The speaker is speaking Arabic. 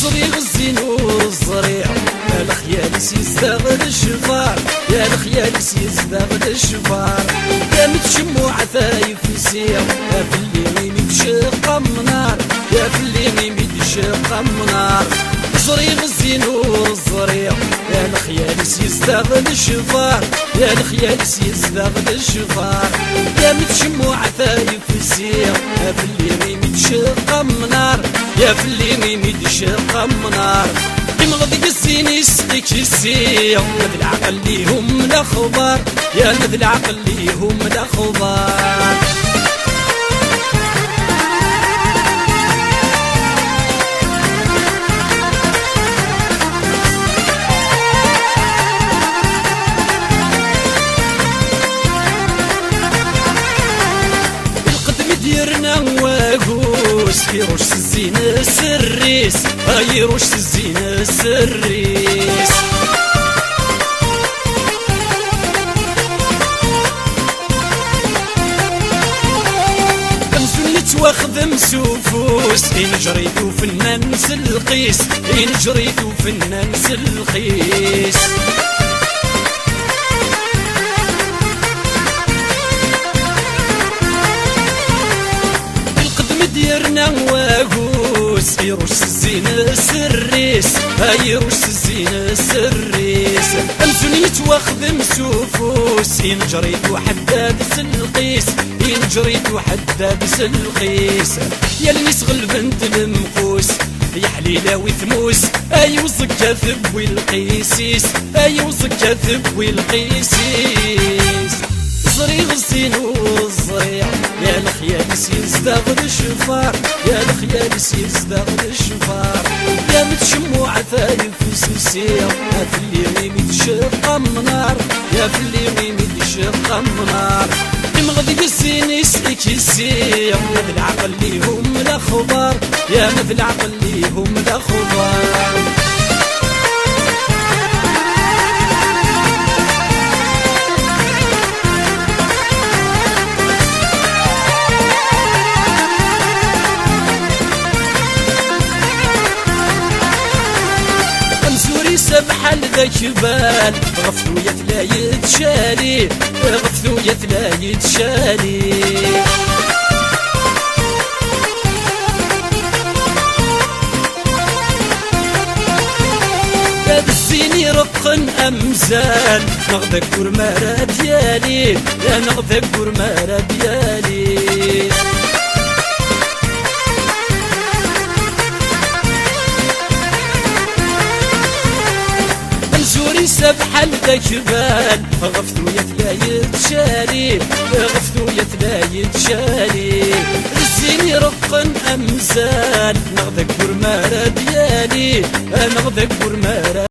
زري الزين والزريع يا الخيال يزدغل الشفار، يا الخيال يزدغل الشفار. يا متشموع ثايف يسير يا في الليل يمشق منار، يا في الليل يمشق منار. زري الزين والزريع يا الخيال يزدغل الشفار، يا الخيال يزدغل الشفار. يا متشموع ثايف يسير يا في الليل يمشق منار، يا في الليل يمشق منار. يمغض الزين يسقيك السير مذ العقل ليهم الاخبار، يا مذ العقل ليهم الاخبار. ديرنا واقوس يروش الزين السريس، يروش الزين السريس. امزلت واخذ مسوفوس إن جريتو فنان سلقيس، إن جريتو فنان سلقيس. ديرنا واقوس يروش الزين السريس، يروش الزين السريس. امزنيت واخذ مسوفوس إن جريت حداد سلقيس، إن جريت حداد سلقيس. يا المسغ البنت المقوس يا حليلة وثموس، وزكا ثبوي القيسيس، وزكا ثبوي القيسيس. زري الزين والزريع يا الخيال يزدغل الشفار، يا الخيال يزدغل الشفار. يا متشموع ثايف وسيسير يا في الليل يتشق منار، يا في الليل يتشق منار. يمغض الزين يسقيك السير مذ العقل ليهم الاخبار، يا مذ العقل ليهم الاخبار. بحال ذاك بال غفثو يتلا يتشالي، غفثو يتلا يتشالي. باب الزين يرقن امزال نغضب قرمارة ديالي، يا نغضب قرمارة ديالي. بحال ذاك بال غفثو يتلا يتشالي، غفثو يتلا يتشالي. الزين يرقن امزال نغضب قرمارة ديالي، نغضب قرمارة